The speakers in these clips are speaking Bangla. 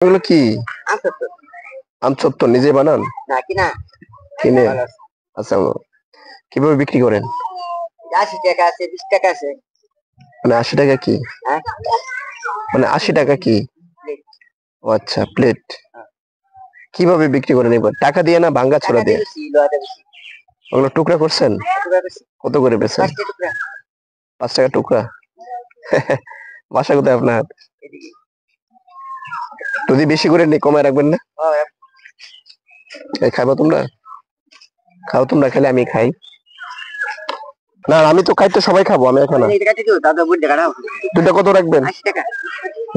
এগুলো কি? আমসত্ব আমসত্ব নিজে বানান? না কিনা কিনে? আচ্ছা, কিভাবে বিক্রি করেন? 80 টাকা আছে, 20 টাকা আছে। মানে 80 টাকা কি? হ্যাঁ, মানে 80 টাকা কি? ও আচ্ছা, প্লেট। কিভাবে বিক্রি করেন এবার? টাকা দিয়ে না ভাঙ্গা ছোড়া টাকা দিয়ে? দিয়েছি, লোহাটা বেশি। ওগুলো টুকরা করছেন? টুকরা বেশি, কত করে বেচেন? 5 টুকরা। 5 টাকা টুকরা? বাসা কোথায় আপনার? এদিকে যদি বেশি করে নি কমায় রাখবেন না? হ্যাঁ, এই খাইবা তোমরা? খাও তোমরা, খেলে আমি খাই না। আমি তো খাই, তো সবাই খাবো, আমি একা না। এই টাকা দিও, দাদা বুঝ টাকা দাও। দুইটা কত রাখবেন? 80 টাকা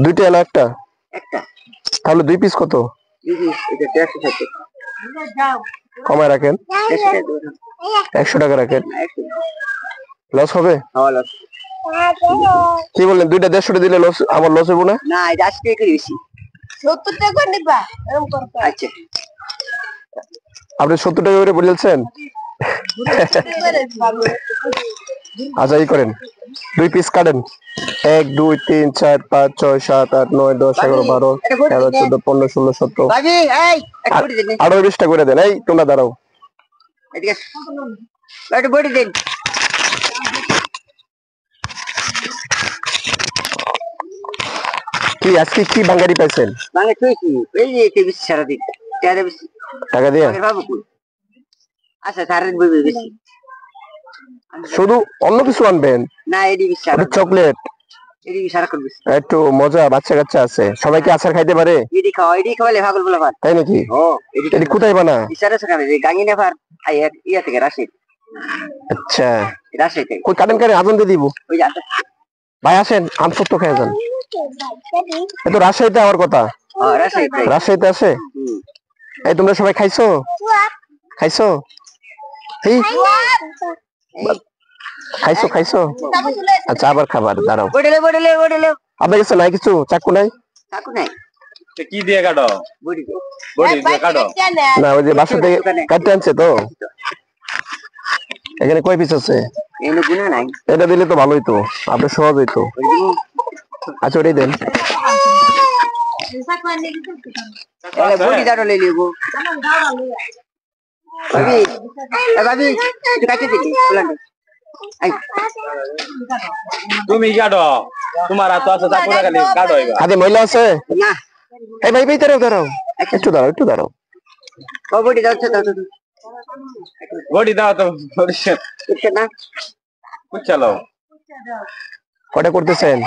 দুইটা না একটা? একটা। তাহলে 2 পিস কত? দিদি এটা 160 কমায় রাখেন। 100 টাকা দাও। 100 টাকা রাখেন। 100 লস হবে? হলো। কি বললেন? দুইটা 150 দিলে লস, আমার লস হবো না? না, এটা 80 টাকা বেশি। 70 টাকা নিবা এরকম করতে। আচ্ছা, আপনি 70 টাকা করে বলেছেন। আচ্ছা, এই করেন, 2 পিস কাটেন। 1 2 3 4 5 6 7 8 9 10 11 12 13 14 15 16 17। ভাবি এই একটা বড়ি দেন। আরো 20টা করে দেন। এই তোমরা দাঁড়াও। এদিকে একটা বড়ি দেন। কি আজকে কি বাঙালি পাইছেন? মানে তুই কি এই যে টিভি সারা দিন টাকা বেশি টাকা দিয়ে? বাবু কই? আচ্ছা, সারা দিন বই বেশি। শুধু অন্য কিছু আনবেন? না, এডি সারা চকলেট, এডি সারা করবে। একটু মজা, বাচ্চা কাচ্চা আছে, সবাইকে আচার খাইতে পারে। এডি খাওয়ালে পাগল বলা ভাত। তাই নাকি? ও এটি কোথায় বানা? ইসারা সকালে যে গাঙ্গি নেভার আই ইয়া থেকে রাশি। আচ্ছা, রাশি থেকে কই কাটেন কারে, আগুন দিয়ে দিব। ওই যে আচ্ছা, ভাই আসেন, আমসত্ব খেয়ে যান। এ তো রাজশাহীতে আমার কথা। রাশি থেকে রাজশাহীতে আসে। এই তোমরা সবাই খাইছো? খাইছো? এই খাইছো খাইছো? আচ্ছা, আবার খাবার, দাঁড়াও। বড়লে আপনার কাছে নাই কিছু? চাকু নাই? চাকু নাই। কি দিয়ে কাটো? বড়ি দে। বডি দিয়ে কাটো? না, ওই যে বাসা থেকে কাটতে আনছে তো। এখানে কয় পিস আছে? এনে গুনা নাই। এটা দিলে তো ভালোই তো, আপনার সহজ হইতো। আচ্ছা, ওটাই দেন। তাহলে বড়ি দাঁড়ো লই লিবো। ভাবি ভাবি তুই কাটে দিবি বলেন। তুমি কাটো, তোমার হাত আছে, তারপরে খালি কাটো। এবার হাতে ময়লা আছে? না, এই ভাই ভাই, দাঁড়াও দাঁড়াও, একটু দাঁড়াও, একটু দাঁড়াও। ও বড়ি দাও তো দাও। বডি দাও তো, বুঝছ না? চলো। কটা করতেছেন?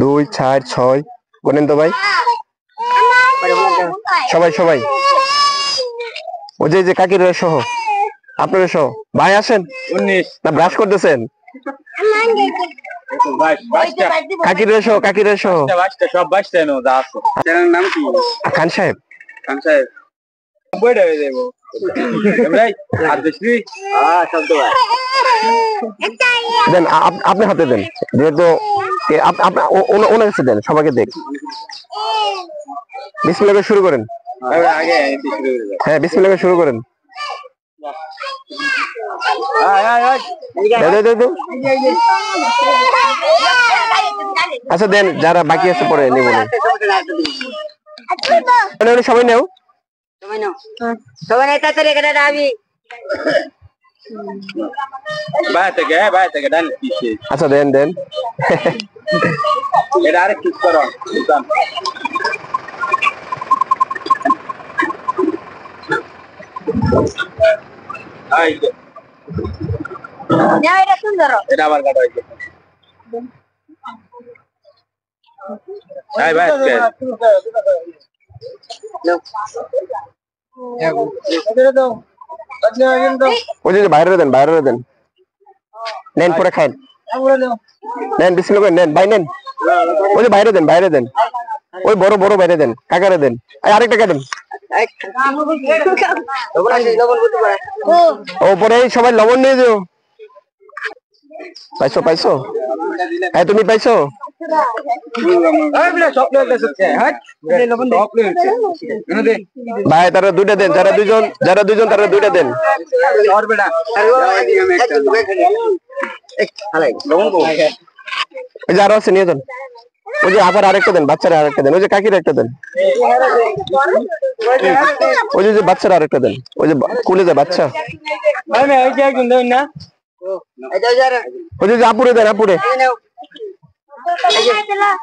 2 4 6 বলেন তো ভাই। সবাই সবাই, ওই যে কাকিরা সহ, আপনারা সহ। ভাই আসেন। 19 না, ব্রাশ করতেছেন? 22টা কাকিরা সহ, কাকিরা সহ। 22টা সব 22টা নো যা আছে। চ্যানেল নাম কি? খান সাহেব। খান সাহেব বইটা হয়ে যাবো। ভাই আর দেখি শব্দ ভাই দেন, আপনি হাতে দেন, যেহেতু ওনার কাছে দেন, সবাইকে দেখ। বিসমিল্লাহ করে শুরু করেন। আগে এমপি শুরু করে দাও। হ্যাঁ, বিসমিল্লাহ করে শুরু করেন। দে, দে, দে, দে। আচ্ছা দেন, যারা বাকি আছে পরে নেব। সবাই নেও। সবাই নাই তাড়াতাড়ি এখানে আমি বাইরে থেকে ডাল পিছে। আচ্ছা দেন দেন। এটা আরেক কিছু করো। এটা সুন্দর। এটা আবার কাটো হয়েছে। ওই যে বাইরে দেন, বাইরে দেন। নেন, পরে খান। নেন, বিসমিল্লাহ করে নেন ভাই, নেন। ওই যে বাইরে দেন, বাইরে দেন। ওই বড় বড় বাইরে দেন, কাকারে দেন। আরেকটা কাটেন। ও পরে সবাই লবণ নিয়ে যাও। পাইছো পাইছো? হ্যাঁ, তুমি পাইছো? ভাই তারা 2টা দেন, যারা দুজন তারা 2টা দেন। এই যে আরো আছে, নিয়ে যান। ওই যে আবার আরেকটা দেন, বাচ্চারা আরেকটা দেন, ওই যে কাকির একটা দেন, ওই যে বাচ্চারা আরেকটা দেন, ওই যে কুলে যে বাচ্চা, ওই যে আপুরে দেন, আপুরে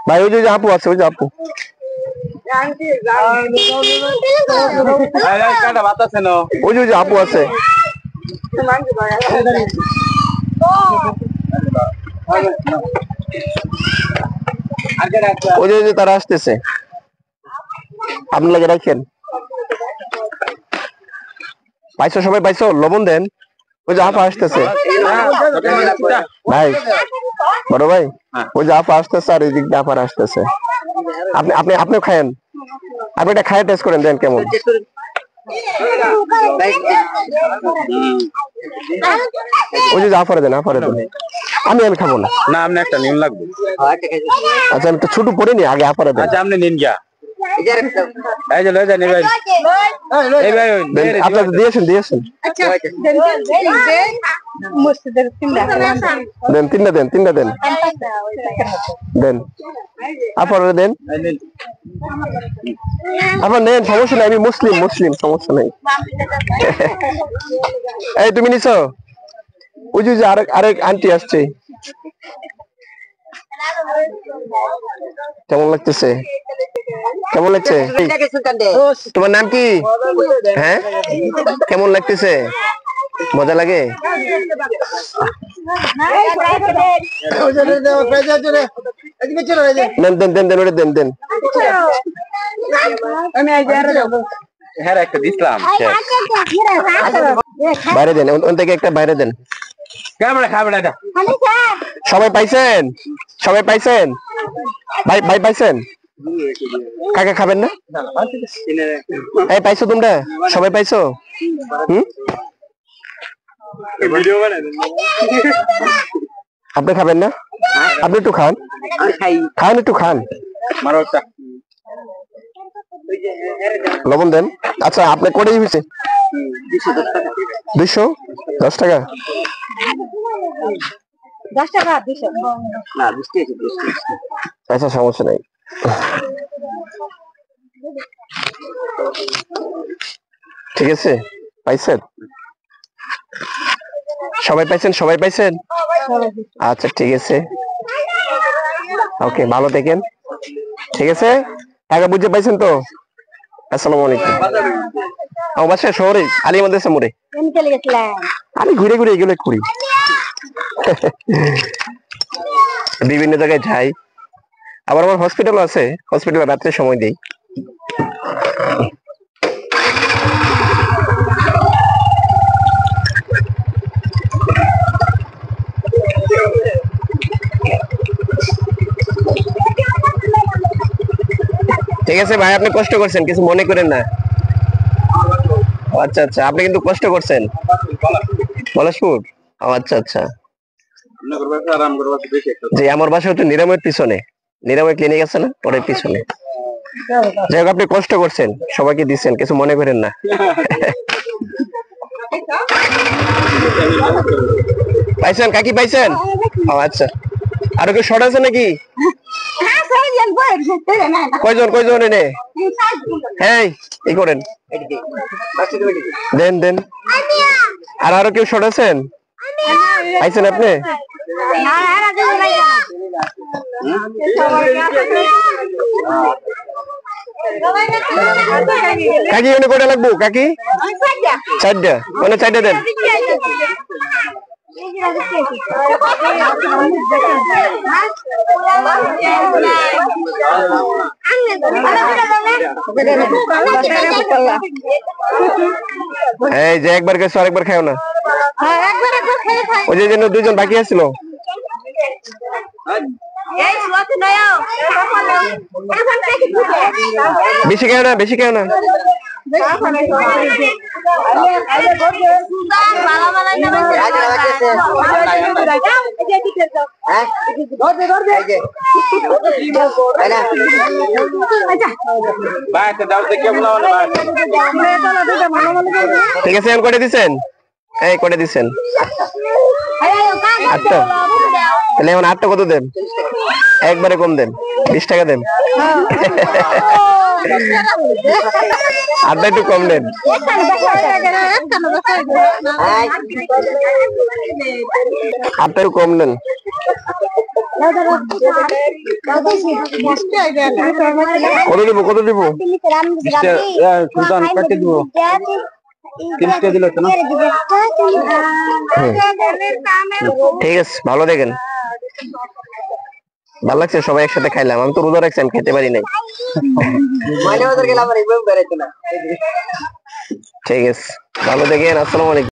ভাই, ওই যে আপু আছে, ওই যে আপু, ওই যে আপু আছে, ওই যে তারা আসতেছে, আপনার লাগে রাখেন। পাইছো সবাই, পাইছো? লবণ দেন, ওই যে আপা আসতেছে ভাই, বড় ভাই, ওই যে আপা আসতেছে আর এই দিক দিয়ে আপার আসতেছে। আপনি আপনি আপনিও খায়েন, আপনি এটা খায় টেস্ট করেন, দেন কেমন। ওই যে আফারে দেন, আফারে দেন, আমি খাবো না। না আপনি একটা নিন লাগবে। আচ্ছা আমি একটু ছোট পরে নি, আগে আফারে দেন। আচ্ছা আপনি নিন গিয়া, এই যে লয়ে যান, ভাই এই ভাই আপনারা দিয়েছেন, দিয়েছেন, দেন তিনটা দেন, তিনটা দেন, দেন আফারে দেন, আপনার নেন, সমস্যা নাই, আমি মুসলিম, মুসলিম, সমস্যা নাই। এই তুমি নিছো? ওই যে আরেক আন্টি আসছে, কেমন লাগতেছে, কেমন লাগছে? তোমার নাম কি? হ্যাঁ, কেমন লাগতেছে? মজা লাগে? দেন দেন দেন দেন, ওটা দেন দেন, হ্যাঁ একটা দিলাম, বাইরে দেন, ওন থেকে একটা বাইরে দেন। ক্যামেরা খাবে না। সবাই পাইছেন? সবাই পাইছেন? ভাই ভাই পাইছেন? কাকে খাবেন না? এই পাইছো তোমরা? সবাই পাইছো? আপনি খাবেন না? আপনি একটু খান, খান একটু খান, লবণ দেন। আচ্ছা আপনি কটাই হয়েছে? 210 টাকা। 10 টাকা 200 না 20 টাকা। আচ্ছা সমস্যা নাই। ঠিক আছে, পাইছেন? সবাই পাইছেন? সবাই পাইছেন? আচ্ছা ঠিক আছে, ওকে, ভালো থাকেন, ঠিক আছে, টাকা বুঝে পাইছেন তো? আসসালামু আলাইকুম। আমার বাসা শহরে, আলী মাদ্রাসা মোড়ে। আমি ঘুরে ঘুরে এগুলো করি, বিভিন্ন জায়গায় যাই, আবার আমার হসপিটাল আছে, হসপিটালে রাত্রে সময় দিই। ঠিক আছে ভাই, আপনি কষ্ট করছেন, কিছু মনে করেন না। আচ্ছা আচ্ছা, আপনি কিন্তু কষ্ট করছেন। পলাশপুর, আচ্ছা আচ্ছা, জি আমার বাসা হচ্ছে নিরাময়ের পিছনে, নিরাময় ক্লিনিক আছে না, ওর পিছনে। যাই হোক, আপনি কষ্ট করছেন, সবাইকে দিচ্ছেন, কিছু মনে করেন না। পাইছেন কাকি, পাইছেন? আচ্ছা, আরো কেউ শর্ট আছে নাকি? কয়জন কয়জন এনে? হ্যাঁ এই করেন, দেন দেন। আর আরো কেউ শর্ট আছেন? পাইছেন আপনি? কাকি এনে কয়টা লাগবো কাকি? 4টা, মানে 4টা দেন। এই যে একবার গেছো আরেকবার খাও না, ওই যে জন্য 2জন বাকি আছিল। বেশি খেও না, বেশি খেও না। ঠিক আছে, করে দিচ্ছেন, এই করে দিচ্ছেন। 8টা তাহলে এখন 8টা কত দেন একবারে কম দেন 20 টাকা দেন আটটা একটু কম দেন আটটা একটু কম দেন কত দিব সুলতান কাটে দিব 30 টাকা দিলে না ঠিক আছে ভালো দেখেন ভালো লাগছে সবাই একসাথে খাইলাম আমি তো রোজা রাখছি আমি খেতে পারি নাই ঠিক আছে ভালো দেখেন আসসালামু আলাইকুম